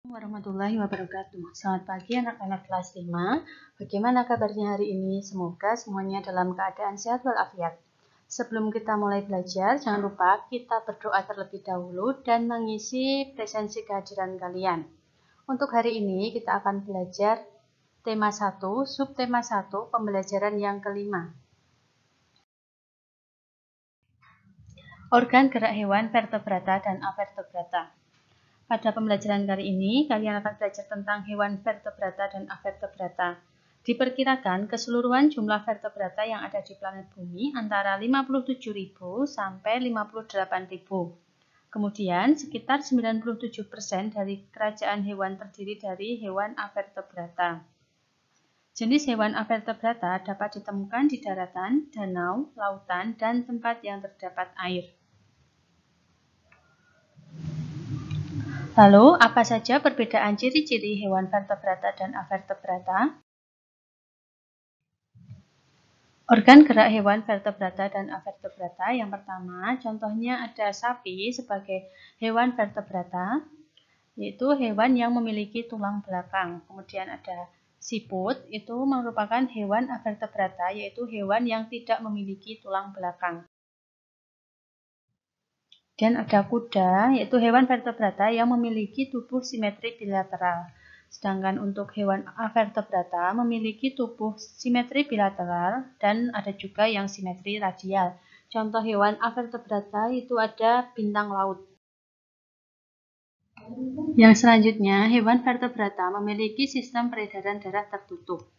Warahmatullahi wabarakatuh. Selamat pagi anak-anak kelas 5. Bagaimana kabarnya hari ini? Semoga semuanya dalam keadaan sehat walafiat. Sebelum kita mulai belajar, jangan lupa kita berdoa terlebih dahulu dan mengisi presensi kehadiran kalian. Untuk hari ini kita akan belajar tema 1, subtema 1, pembelajaran yang kelima. Organ gerak hewan vertebrata dan avertebrata. Pada pembelajaran kali ini, kalian akan belajar tentang hewan vertebrata dan avertebrata. Diperkirakan keseluruhan jumlah vertebrata yang ada di planet Bumi antara 57.000 sampai 58.000. Kemudian, sekitar 97% dari kerajaan hewan terdiri dari hewan avertebrata. Jenis hewan avertebrata dapat ditemukan di daratan, danau, lautan, dan tempat yang terdapat air. Lalu, apa saja perbedaan ciri-ciri hewan vertebrata dan avertebrata? Organ gerak hewan vertebrata dan avertebrata. Yang pertama, contohnya ada sapi sebagai hewan vertebrata, yaitu hewan yang memiliki tulang belakang. Kemudian ada siput, itu merupakan hewan avertebrata, yaitu hewan yang tidak memiliki tulang belakang. Dan ada kuda, yaitu hewan vertebrata yang memiliki tubuh simetri bilateral. Sedangkan untuk hewan avertebrata memiliki tubuh simetri bilateral dan ada juga yang simetri radial. Contoh hewan avertebrata itu ada bintang laut. Yang selanjutnya, hewan vertebrata memiliki sistem peredaran darah tertutup.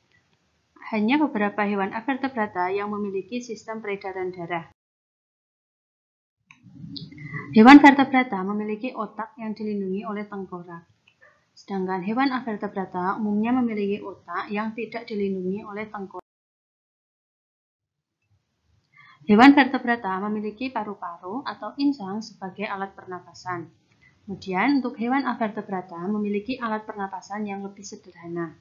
Hanya beberapa hewan avertebrata yang memiliki sistem peredaran darah. Hewan vertebrata memiliki otak yang dilindungi oleh tengkorak. Sedangkan hewan avertebrata umumnya memiliki otak yang tidak dilindungi oleh tengkorak. Hewan vertebrata memiliki paru-paru atau insang sebagai alat pernapasan. Kemudian untuk hewan avertebrata memiliki alat pernapasan yang lebih sederhana.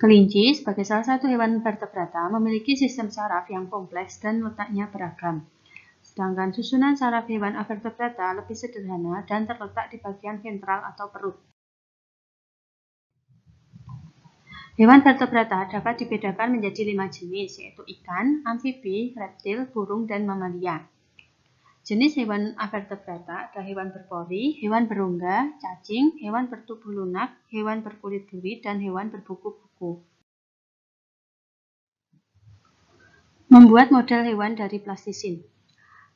Kelinci sebagai salah satu hewan vertebrata memiliki sistem saraf yang kompleks dan letaknya beragam. Sedangkan susunan saraf hewan avertebrata lebih sederhana dan terletak di bagian ventral atau perut. Hewan vertebrata dapat dibedakan menjadi 5 jenis, yaitu ikan, amfibi, reptil, burung, dan mamalia. Jenis hewan avertebrata ada hewan berpori, hewan berongga, cacing, hewan bertubuh lunak, hewan berkulit duri, dan hewan berbuku-buku. Membuat model hewan dari plastisin.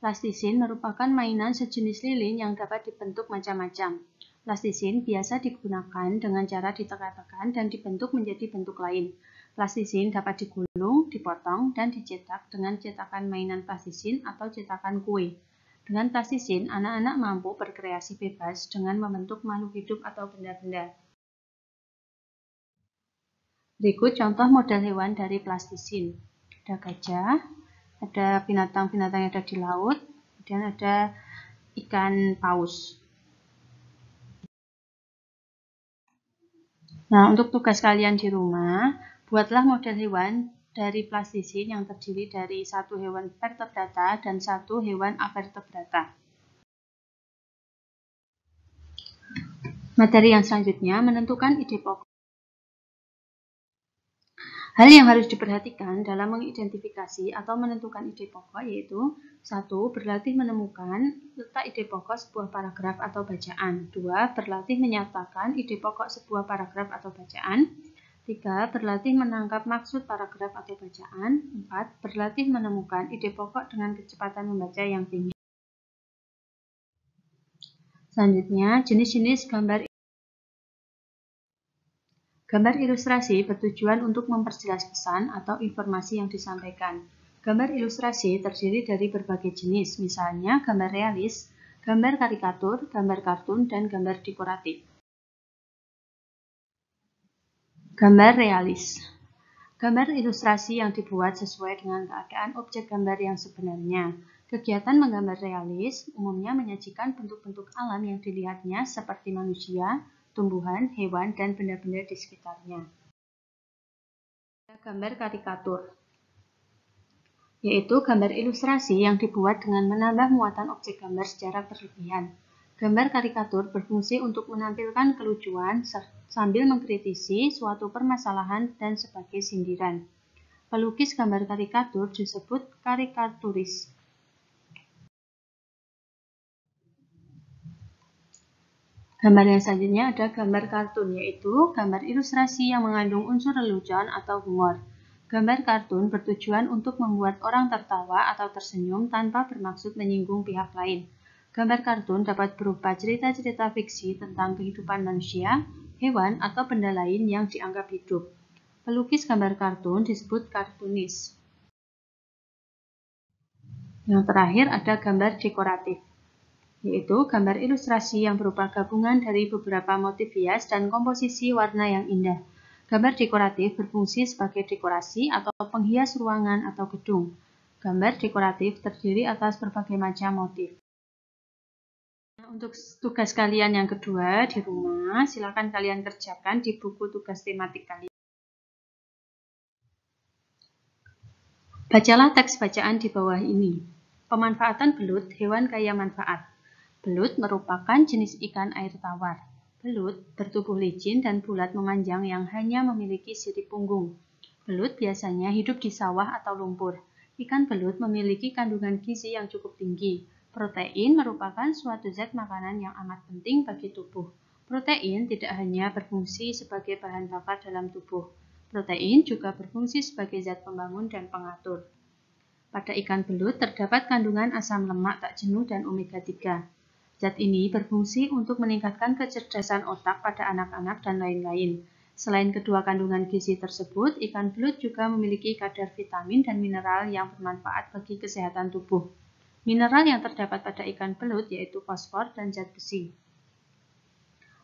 Plastisin merupakan mainan sejenis lilin yang dapat dibentuk macam-macam. Plastisin biasa digunakan dengan cara ditekan-tekan dan dibentuk menjadi bentuk lain. Plastisin dapat digulung, dipotong, dan dicetak dengan cetakan mainan plastisin atau cetakan kue. Dengan plastisin, anak-anak mampu berkreasi bebas dengan membentuk makhluk hidup atau benda-benda. Berikut contoh model hewan dari plastisin. Ada gajah, ada binatang-binatang yang ada di laut, kemudian ada ikan paus. Nah, untuk tugas kalian di rumah, buatlah model hewan dari plastisin yang terdiri dari satu hewan vertebrata dan satu hewan avertebrata. Materi yang selanjutnya menentukan ide pokok. Hal yang harus diperhatikan dalam mengidentifikasi atau menentukan ide pokok yaitu 1. Berlatih menemukan letak ide pokok sebuah paragraf atau bacaan. 2. Berlatih menyatakan ide pokok sebuah paragraf atau bacaan. 3. Berlatih menangkap maksud paragraf atau bacaan. 4. Berlatih menemukan ide pokok dengan kecepatan membaca yang tinggi. Selanjutnya, jenis-jenis gambar. Gambar ilustrasi bertujuan untuk memperjelas pesan atau informasi yang disampaikan. Gambar ilustrasi terdiri dari berbagai jenis, misalnya gambar realis, gambar karikatur, gambar kartun, dan gambar dekoratif. Gambar realis. Gambar ilustrasi yang dibuat sesuai dengan keadaan objek gambar yang sebenarnya. Kegiatan menggambar realis umumnya menyajikan bentuk-bentuk alam yang dilihatnya seperti manusia, tumbuhan, hewan, dan benda-benda di sekitarnya. Gambar karikatur, yaitu gambar ilustrasi yang dibuat dengan menambah muatan objek gambar secara berlebihan. Gambar karikatur berfungsi untuk menampilkan kelucuan sambil mengkritisi suatu permasalahan dan sebagai sindiran. Pelukis gambar karikatur disebut karikaturis. Gambar yang selanjutnya ada gambar kartun, yaitu gambar ilustrasi yang mengandung unsur lelucon atau humor. Gambar kartun bertujuan untuk membuat orang tertawa atau tersenyum tanpa bermaksud menyinggung pihak lain. Gambar kartun dapat berupa cerita-cerita fiksi tentang kehidupan manusia, hewan, atau benda lain yang dianggap hidup. Pelukis gambar kartun disebut kartunis. Yang terakhir ada gambar dekoratif, yaitu gambar ilustrasi yang berupa gabungan dari beberapa motif hias dan komposisi warna yang indah. Gambar dekoratif berfungsi sebagai dekorasi atau penghias ruangan atau gedung. Gambar dekoratif terdiri atas berbagai macam motif. Untuk tugas kalian yang kedua di rumah, silakan kalian kerjakan di buku tugas tematik kalian. Bacalah teks bacaan di bawah ini. Pemanfaatan belut, hewan kaya manfaat. Belut merupakan jenis ikan air tawar. Belut bertubuh licin dan bulat memanjang yang hanya memiliki sirip punggung. Belut biasanya hidup di sawah atau lumpur. Ikan belut memiliki kandungan gizi yang cukup tinggi. Protein merupakan suatu zat makanan yang amat penting bagi tubuh. Protein tidak hanya berfungsi sebagai bahan bakar dalam tubuh. Protein juga berfungsi sebagai zat pembangun dan pengatur. Pada ikan belut terdapat kandungan asam lemak tak jenuh dan omega 3. Zat ini berfungsi untuk meningkatkan kecerdasan otak pada anak-anak dan lain-lain. Selain kedua kandungan gizi tersebut, ikan belut juga memiliki kadar vitamin dan mineral yang bermanfaat bagi kesehatan tubuh. Mineral yang terdapat pada ikan belut yaitu fosfor dan zat besi.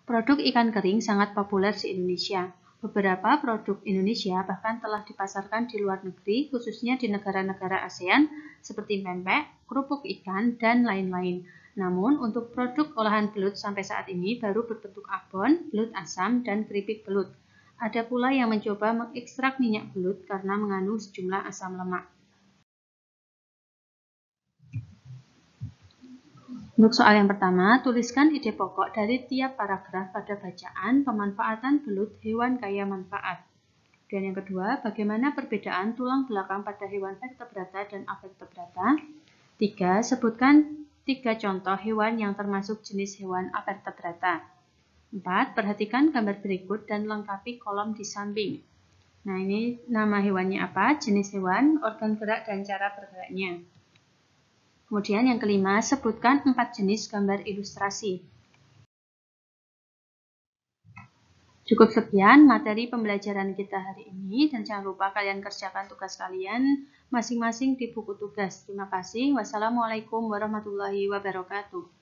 Produk ikan kering sangat populer di Indonesia. Beberapa produk Indonesia bahkan telah dipasarkan di luar negeri, khususnya di negara-negara ASEAN seperti pempek, kerupuk ikan, dan lain-lain. Namun, untuk produk olahan belut sampai saat ini baru berbentuk abon, belut asam, dan keripik belut. Ada pula yang mencoba mengekstrak minyak belut karena mengandung sejumlah asam lemak. Untuk soal yang pertama, tuliskan ide pokok dari tiap paragraf pada bacaan pemanfaatan belut hewan kaya manfaat. Dan yang kedua, bagaimana perbedaan tulang belakang pada hewan vertebrata dan avertebrata. 3. Sebutkan 3 contoh hewan yang termasuk jenis hewan avertebrata. 4. Perhatikan gambar berikut dan lengkapi kolom di samping. Nah, ini nama hewannya apa, jenis hewan, organ gerak, dan cara bergeraknya. Kemudian yang kelima, sebutkan 4 jenis gambar ilustrasi. Cukup sekian materi pembelajaran kita hari ini, dan jangan lupa kalian kerjakan tugas kalian masing-masing di buku tugas. Terima kasih. Wassalamualaikum warahmatullahi wabarakatuh.